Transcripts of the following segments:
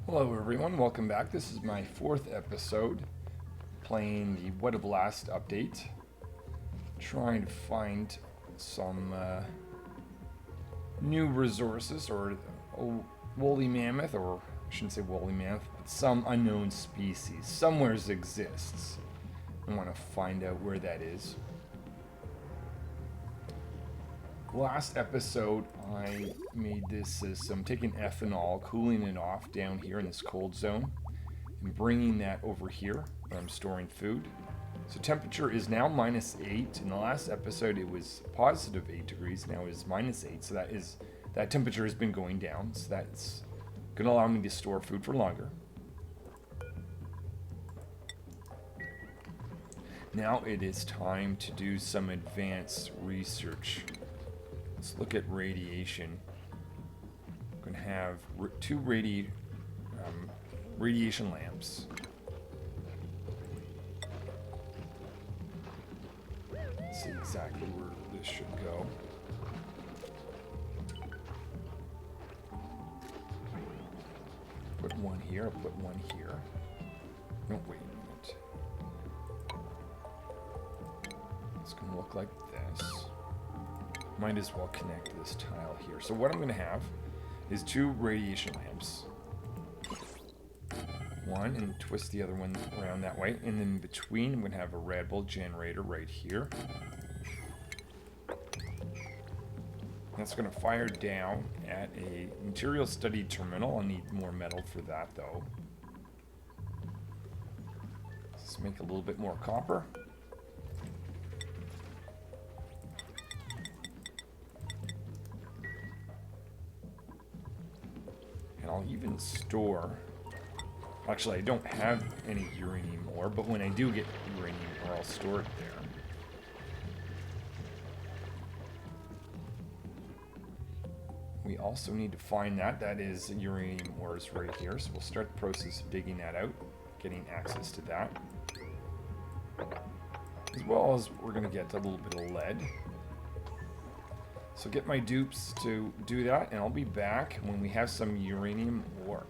Hello everyone, welcome back. This is my fourth episode playing the Whatta update. Trying to find some new resources or woolly mammoth, or I shouldn't say woolly mammoth, but some unknown species. Somewhere exists. I want to find out where that is. Last episode, I made this system, taking ethanol, cooling it off down here in this cold zone, and bringing that over here where I'm storing food. So temperature is now -8. In the last episode, it was positive 8 degrees. Now it is -8. So that temperature has been going down. So that's going to allow me to store food for longer. Now it is time to do some advanced research. Let's look at radiation. I'm going to have two radiation lamps. Let's see exactly where this should go. Put one here, I'll put one here. No, wait a minute. It's going to look like this. Might as well connect this tile here. So what I'm going to have is two radiation lamps. One, and twist the other one around that way. And then in between, I'm going to have a Red Bull generator right here. That's going to fire down at a material study terminal. I'll need more metal for that, though. Let's make a little bit more copper. I'll even store, actually I don't have any uranium ore, but when I do get uranium ore, I'll store it there. We also need to find that is uranium ores right here, so we'll start the process of digging that out, getting access to that. As well as we're going to get a little bit of lead. So get my dupes to do that, and I'll be back when we have some uranium ore.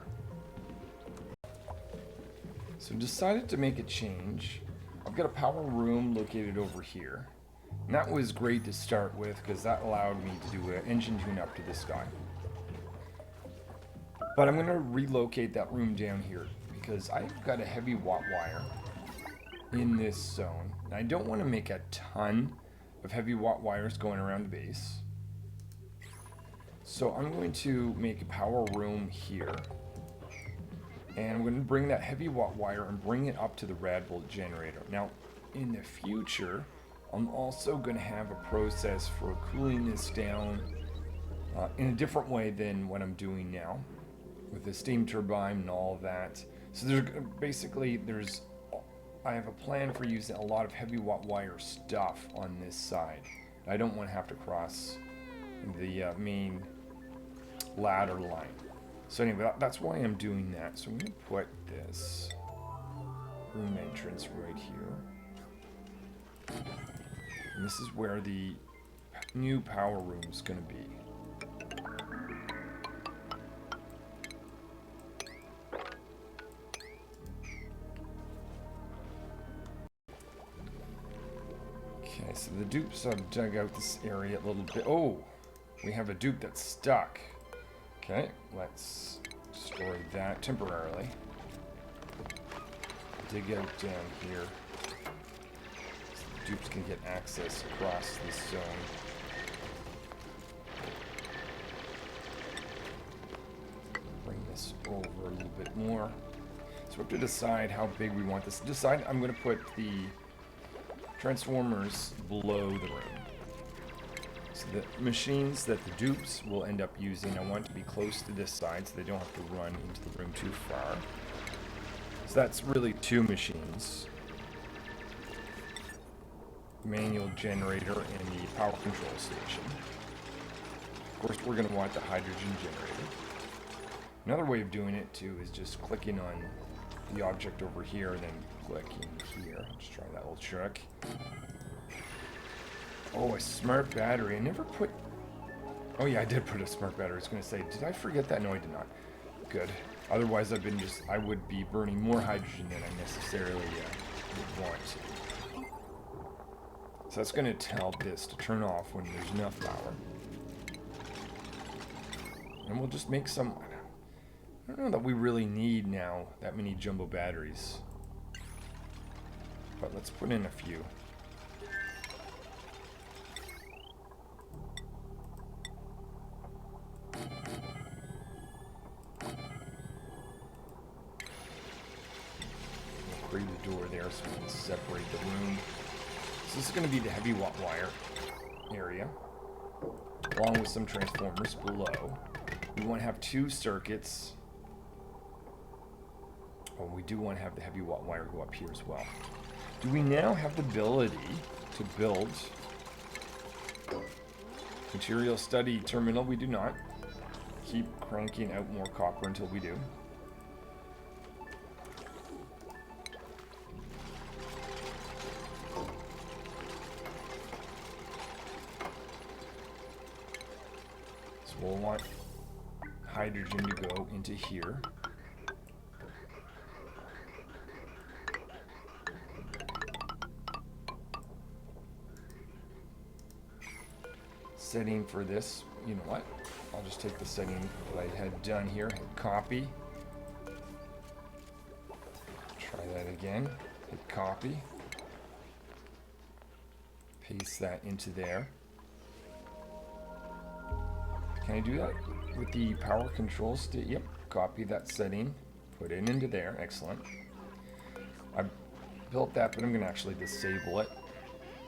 So decided to make a change. I've got a power room located over here. And that was great to start with because that allowed me to do an engine tune-up to this guy. But I'm going to relocate that room down here because I've got a heavy watt wire in this zone. And I don't want to make a ton of heavy watt wires going around the base. So I'm going to make a power room here. And I'm going to bring that heavy watt wire and bring it up to the Red Bull generator. Now, in the future, I'm also going to have a process for cooling this down in a different way than what I'm doing now, with the steam turbine and all of that. So I have a plan for using a lot of heavy watt wire stuff on this side. I don't want to have to cross the main ladder line. So anyway, that's why I'm doing that. So I'm going to put this room entrance right here. And this is where the new power room is going to be. Okay, so the dupes have dug out this area a little bit. Oh, we have a dupe that's stuck. Okay, let's destroy that temporarily. Dig out down here so the dupes can get access across this zone. Bring this over a little bit more. So we have to decide how big we want this. I'm going to put the transformers below the room. So the machines that the dupes will end up using, I want to be close to this side so they don't have to run into the room too far. So that's really two machines. Manual generator and the power control station. Of course, we're going to want the hydrogen generator. Another way of doing it too is just clicking on the object over here, then clicking here. Let's try that little trick. Oh, a smart battery. I never put... Oh yeah, I did put a smart battery. I was going to say, did I forget that? No, I did not. Good. Otherwise, I would be burning more hydrogen than I necessarily would want to. So that's going to tell this to turn off when there's enough power. And we'll just make some... I don't know that we really need now that many jumbo batteries. But let's put in a few. We'll create a door there so we can separate the room. So this is going to be the heavy watt wire area, along with some transformers below. We want to have 2 circuits. Oh, we do want to have the heavy watt wire go up here as well. Do we now have the ability to build material study terminal? We do not. Keep cranking out more copper until we do. So we'll want hydrogen to go into here. Setting for this, you know what? I'll just take the setting that I had done here, hit copy. Try that again, hit copy. Paste that into there. Can I do that with the power control stick? Yep, copy that setting, put it into there, excellent. I built that, but I'm gonna actually disable it.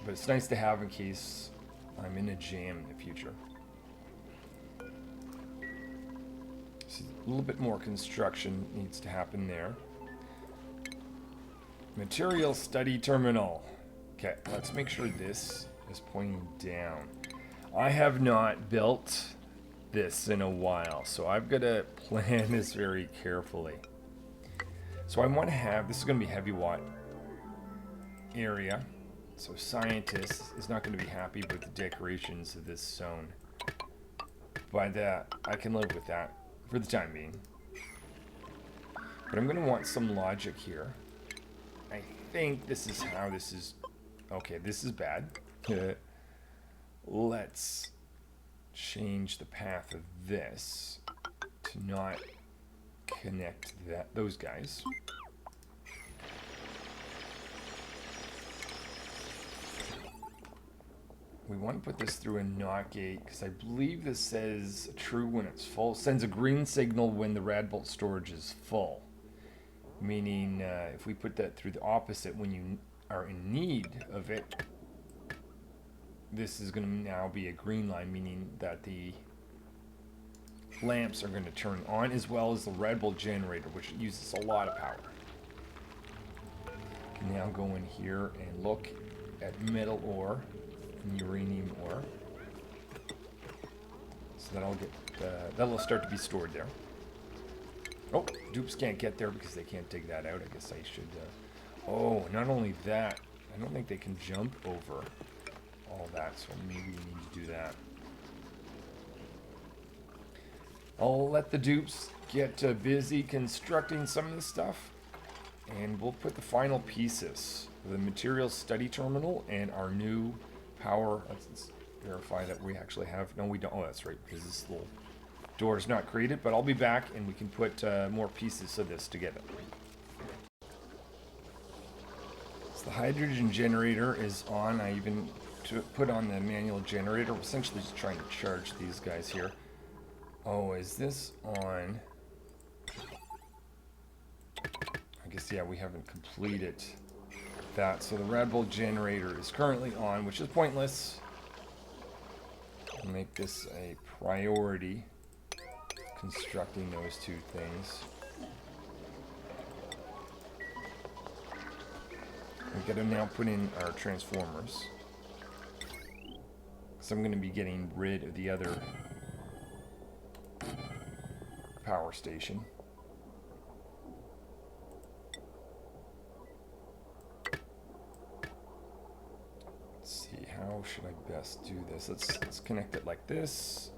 But it's nice to have in case I'm in a jam in the future. So a little bit more construction needs to happen there. Material study terminal. Okay, let's make sure this is pointing down. I have not built this in a while, so I've got to plan this very carefully. So I want to have, this is going to be heavy watt area. So scientist is not going to be happy with the decorations of this zone. But I can live with that for the time being. But I'm going to want some logic here. I think this is how this is... Okay, this is bad. Let's change the path of this to not connect those guys. We want to put this through a NOT gate because I believe this says true when it's full. Sends a green signal when the rad bolt storage is full. Meaning if we put that through the opposite when you are in need of it, this is going to now be a green line, meaning that the lamps are going to turn on, as well as the rad bolt generator, which uses a lot of power. You can now go in here and look at metal ore. Uranium ore, so that'll start to be stored there. Oh, dupes can't get there because they can't dig that out. I guess I should. Oh, not only that, I don't think they can jump over all that, so maybe we need to do that. I'll let the dupes get busy constructing some of this stuff, and we'll put the final pieces: the material study terminal and our new power. Let's verify that we actually have. No, we don't. Oh, that's right, because this little door is not created. But I'll be back, and we can put more pieces of this together. So the hydrogen generator is on. I even put on the manual generator. We're essentially just trying to charge these guys here. Oh, is this on? I guess, yeah, we haven't completed that. So the rad bolt generator is currently on, which is pointless. I'll make this a priority, constructing those two things. We gotta now put in our transformers, because I'm gonna be getting rid of the other power station. Let's see, how should I best do this? Let's connect it like this.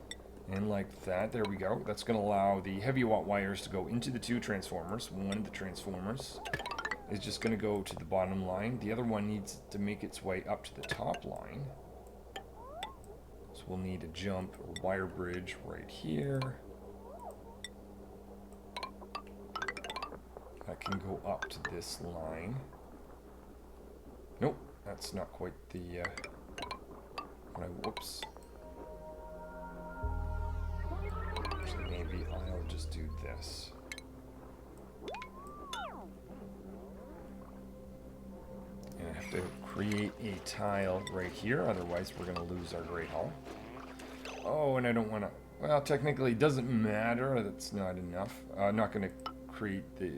And like that, there we go. That's going to allow the heavy watt wires to go into the two transformers. One of the transformers is just going to go to the bottom line. The other one needs to make its way up to the top line. So we'll need a jump or wire bridge right here. That can go up to this line. Nope, that's not quite the... whoops. So maybe I'll just do this. And I have to create a tile right here, otherwise we're going to lose our Great Hall. Oh, and I don't want to... Well, technically it doesn't matter, that's not enough. I'm not going to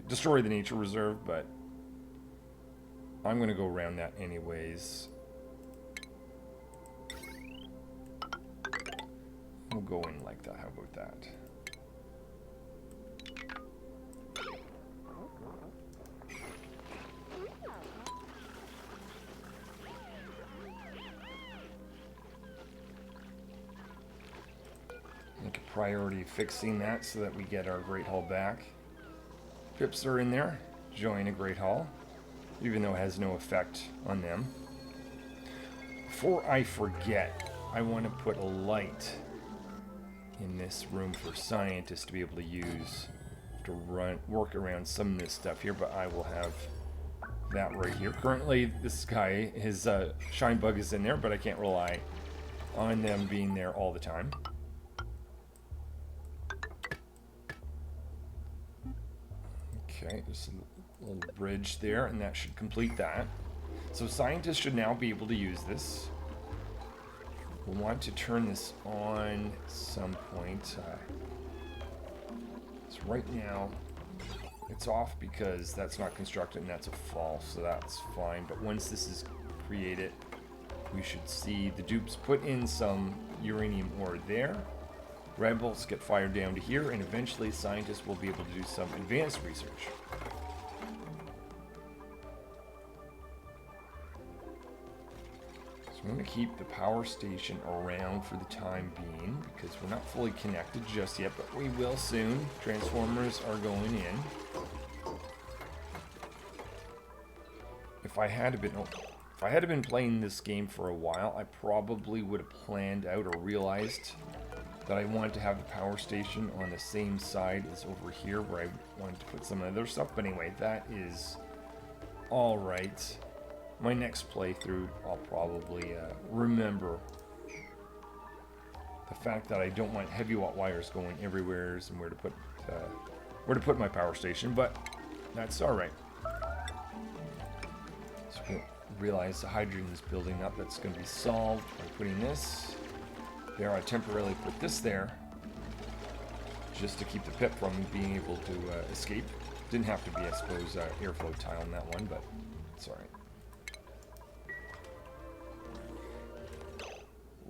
destroy the nature reserve, but I'm going to go around that anyways. We'll go in like that. How about that? Make a priority fixing that so that we get our Great Hall back. Pips are in there. Join a Great Hall, even though it has no effect on them. Before I forget, I want to put a light in this room for scientists to be able to use to work around some of this stuff here, but I will have that right here. Currently, this guy, his shine bug is in there, but I can't rely on them being there all the time. Okay, there's a little bridge there, and that should complete that. So scientists should now be able to use this. We'll want to turn this on at some point. So right now, it's off because that's not constructed and that's a false, so that's fine. But once this is created, we should see the dupes put in some uranium ore there. Red bolts get fired down to here, and eventually scientists will be able to do some advanced research. So I'm going to keep the power station around for the time being because we're not fully connected just yet, but we will soon. Transformers are going in. If I had been playing this game for a while, I probably would have planned out or realized that I wanted to have the power station on the same side as over here where I wanted to put some other stuff. But anyway, that is all right. My next playthrough, I'll probably remember the fact that I don't want heavy watt wires going everywhere and where to put my power station, but that's all right. So we realize the hydrogen is building up. That's going to be solved by putting this there. I temporarily put this there just to keep the pip from being able to escape. Didn't have to be, I suppose, airflow tile on that one, but it's all right.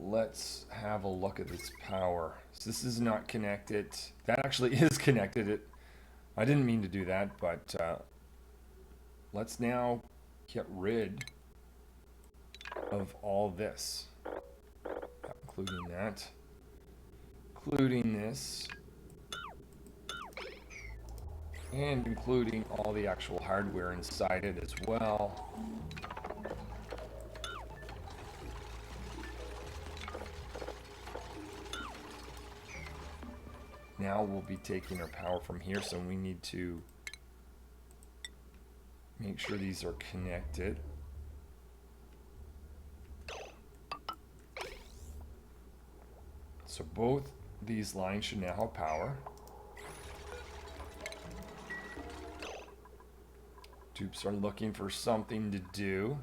Let's have a look at this power. So this is not connected. That actually is connected. I didn't mean to do that, but let's now get rid of all this. Including that. Including this. And including all the actual hardware inside it as well. Now we'll be taking our power from here, so we need to make sure these are connected. So both these lines should now have power. Dupes are looking for something to do.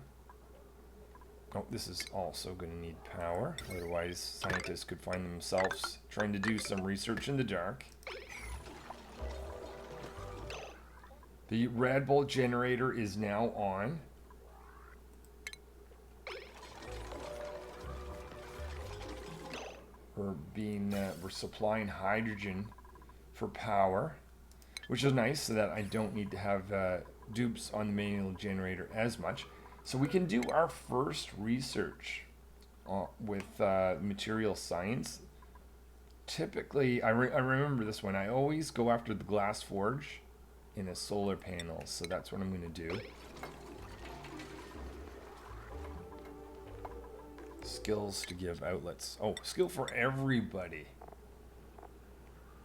Oh, this is also going to need power. Otherwise, scientists could find themselves trying to do some research in the dark. The red bolt generator is now on. We're supplying hydrogen for power, which is nice so that I don't need to have dupes on the manual generator as much. So we can do our first research with material science. typically, I remember this one. I always go after the glass forge in a solar panel, so that's what I'm going to do. Skills to give outlets. Oh, skill for everybody.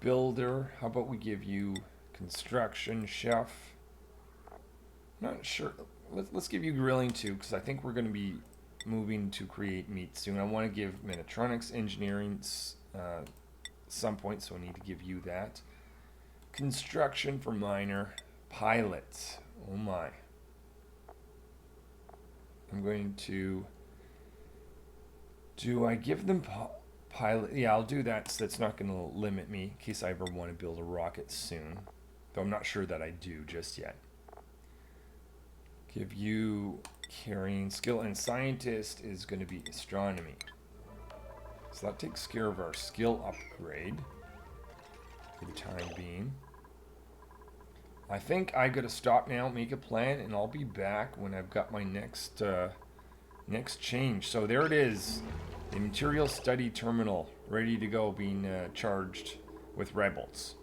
Builder. How about we give you construction, chef? Not sure. Let's give you grilling too, because I think we're going to be moving to create meat soon. I want to give Metatronics engineering some point, so I need to give you that. Construction for miner. Pilot. Oh my. I'm going to... Do I give them pilot? Yeah, I'll do that, so that's not going to limit me in case I ever want to build a rocket soon. Though I'm not sure that I do just yet. Give you carrying skill, and scientist is going to be astronomy. So that takes care of our skill upgrade for the time being. I think I gotta stop now, make a plan, and I'll be back when I've got my next change. So there it is, the material study terminal ready to go, being charged with rebels.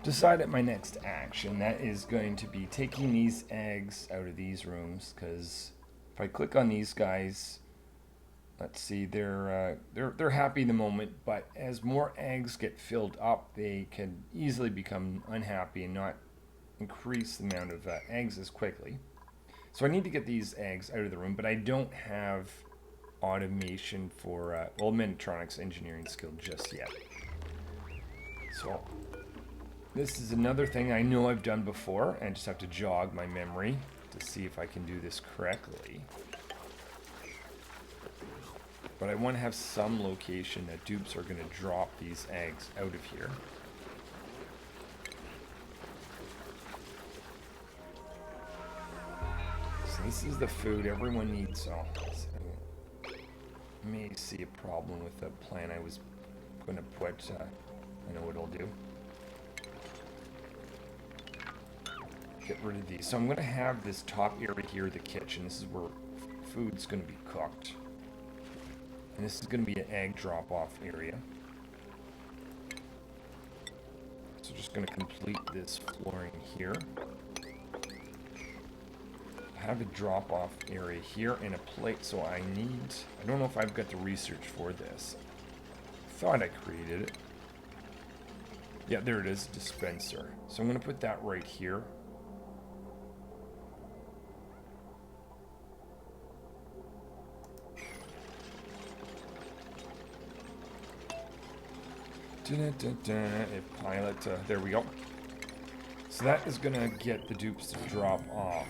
Decided my next action. That is going to be taking these eggs out of these rooms, because if I click on these guys, let's see, they're happy in the moment, but as more eggs get filled up, they can easily become unhappy and not increase the amount of eggs as quickly. So I need to get these eggs out of the room, but I don't have automation for Metatronics engineering skill just yet. So this is another thing I know I've done before, and just have to jog my memory to see if I can do this correctly. But I want to have some location that dupes are going to drop these eggs out of here. So this is the food everyone needs. So I may see a problem with the plan I was going to put. I know what I'll do. Get rid of these. So I'm going to have this top area here, the kitchen. This is where food's going to be cooked. And this is going to be an egg drop-off area. So just going to complete this flooring here. Have a drop-off area here and a plate. So I don't know if I've got the research for this. Thought I created it. Yeah, there it is, dispenser. So I'm going to put that right here. Pilot, there we go. So that is gonna get the dupes to drop off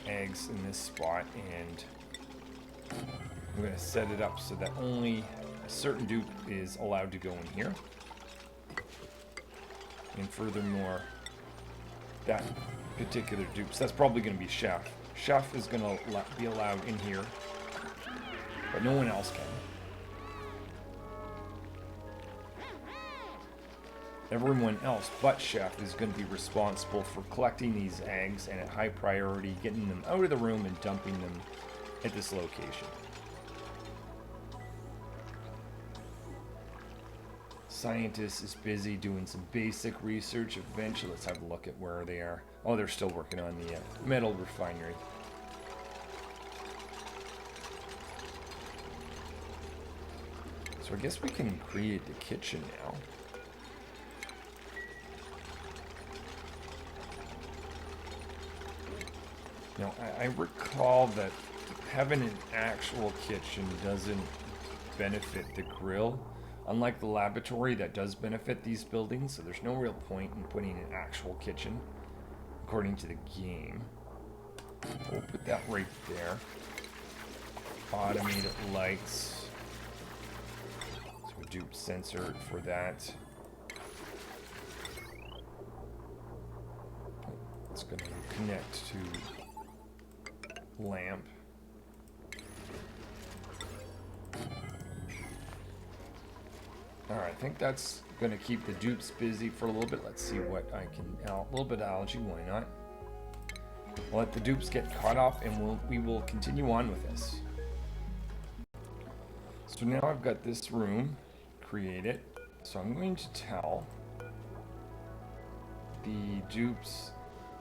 eggs in this spot, and I'm gonna set it up so that only a certain dupe is allowed to go in here. And furthermore, that particular dupe, so that's probably gonna be chef. Chef is gonna be allowed in here, but no one else can. Everyone else but Chef is going to be responsible for collecting these eggs, and at high priority getting them out of the room and dumping them at this location. Scientist is busy doing some basic research. Eventually, let's have a look at where they are. Oh, they're still working on the metal refinery. So I guess we can create the kitchen now. Now, I recall that having an actual kitchen doesn't benefit the grill, unlike the laboratory that does benefit these buildings, so there's no real point in putting an actual kitchen, according to the game. We'll put that right there. Automated lights. So a dupe sensor for that. It's going to connect to lamp. Alright, I think that's going to keep the dupes busy for a little bit. Let's see what I can... a little bit of algae, why not? We'll let the dupes get caught up, and we will continue on with this. So now I've got this room create it. So I'm going to tell the dupes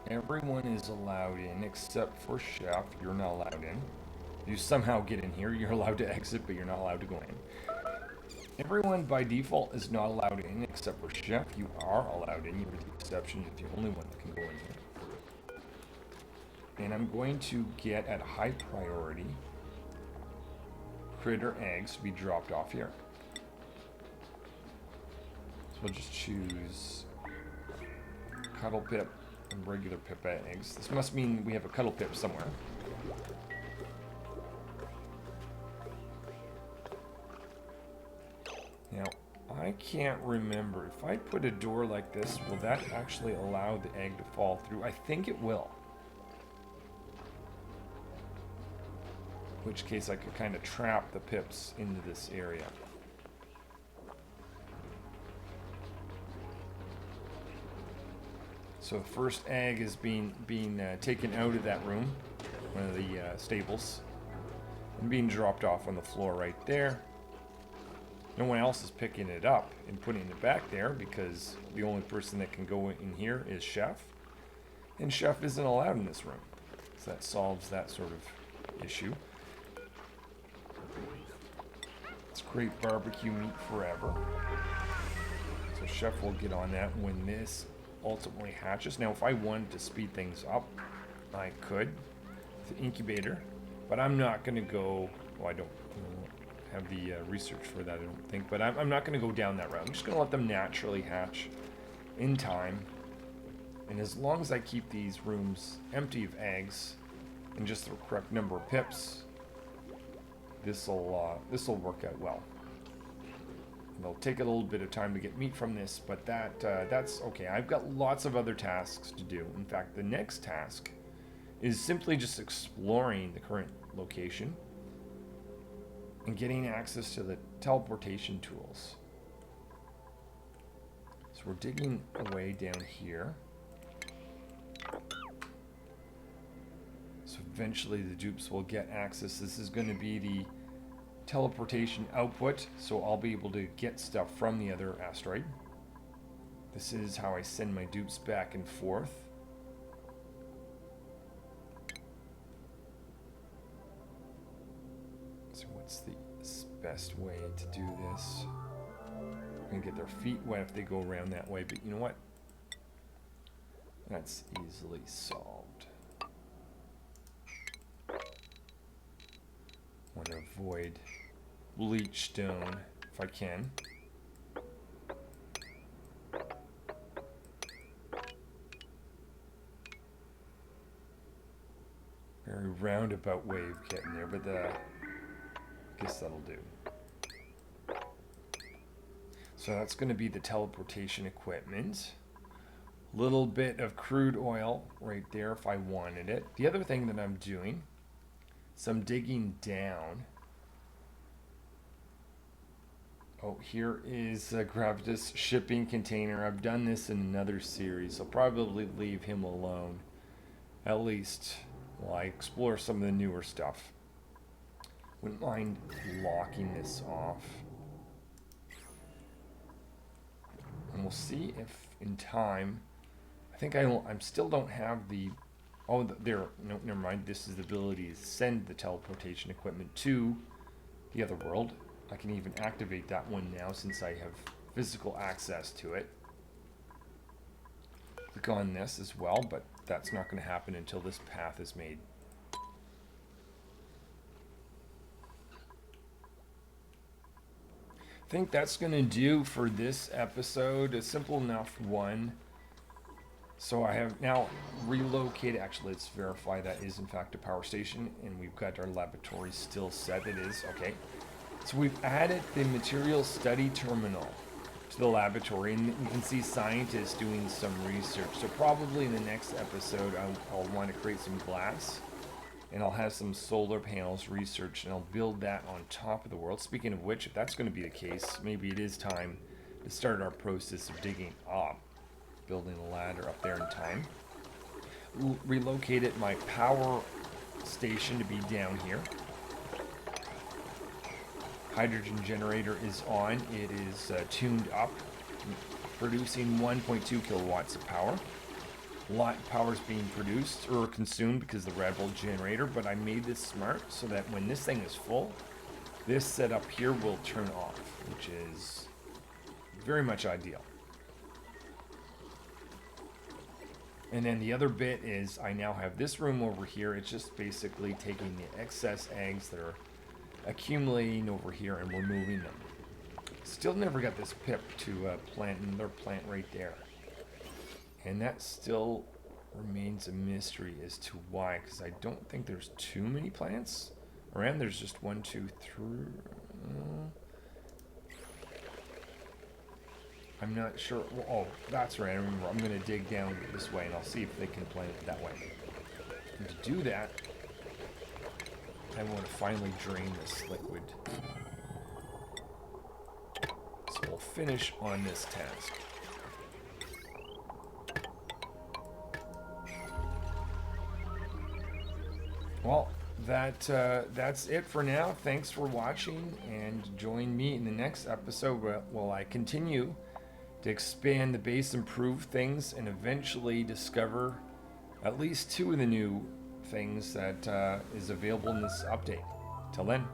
everyone is allowed in except for Chef. You're not allowed in. You somehow get in here, you're allowed to exit, but you're not allowed to go in. Everyone by default is not allowed in except for Chef. You are allowed in. You're the exception. You're the only one that can go in here. And I'm going to get at high priority critter eggs to be dropped off here. So we'll just choose cuddle pip and regular pip eggs. This must mean we have a cuddle pip somewhere. Now, I can't remember. If I put a door like this, will that actually allow the egg to fall through? I think it will. In which case I could kind of trap the pips into this area. So the first egg is being taken out of that room, one of the stables, and being dropped off on the floor right there. No one else is picking it up and putting it back there because the only person that can go in here is Chef. And Chef isn't allowed in this room. So that solves that sort of issue. It's great barbecue meat forever. So Chef will get on that when this ultimately hatches. Now if I wanted to speed things up, I could. The incubator. But I'm not going to go... Well, I don't have the research for that, I don't think, but I'm not going to go down that route. I'm just going to let them naturally hatch in time, and as long as I keep these rooms empty of eggs and just the correct number of pips, this will work out well. It'll take a little bit of time to get meat from this, but that's okay. I've got lots of other tasks to do. In fact, the next task is simply just exploring the current location and getting access to the teleportation tools. So we're digging away down here. So eventually the dupes will get access. This is going to be the teleportation output, so I'll be able to get stuff from the other asteroid. This is how I send my dupes back and forth. So what's the best way to do this? I'm gonna get their feet wet if they go around that way, but you know what? That's easily solved. Want to avoid bleach stone if I can. Very roundabout way of getting there, but I guess that'll do. So that's going to be the teleportation equipment. Little bit of crude oil right there if I wanted it. The other thing that I'm doing, so I'm digging down. Oh, here is a Gravitas shipping container. I've done this in another series. I'll probably leave him alone, at least while I explore some of the newer stuff. Wouldn't mind locking this off. And we'll see if in time, I think I still don't have the, oh, there, no, never mind. This is the ability to send the teleportation equipment to the other world. I can even activate that one now since I have physical access to it. Click on this as well, but that's not going to happen until this path is made. I think that's going to do for this episode. A simple enough one. So I have now relocated. Actually, let's verify that is in fact a power station, and we've got our laboratory still set. It is. Okay. So we've added the material study terminal to the laboratory, and you can see scientists doing some research. So probably in the next episode, I'll want to create some glass, and I'll have some solar panels researched, and I'll build that on top of the world. Speaking of which, if that's going to be the case, maybe it is time to start our process of digging up, building a ladder up there in time. Relocated my power station to be down here. hydrogen generator is on. It is tuned up, producing 1.2 kilowatts of power. A lot of power is being produced or consumed because of the Red Bull generator, but I made this smart so that when this thing is full, this setup here will turn off, which is very much ideal. And then the other bit is I now have this room over here. It's just basically taking the excess eggs that are accumulating over here and removing them. Still never got this pip to plant another plant right there. And that still remains a mystery as to why, because I don't think there's too many plants around. There's just 1, 2, 3. I'm not sure. Well, oh, that's right. I remember. I'm going to dig down this way and I'll see if they can plant it that way. And to do that, I want to finally drain this liquid. So we'll finish on this task. Well, that's it for now. Thanks for watching, and join me in the next episode where I continue to expand the base, improve things, and eventually discover at least 2 of the new things that is available in this update. Till then.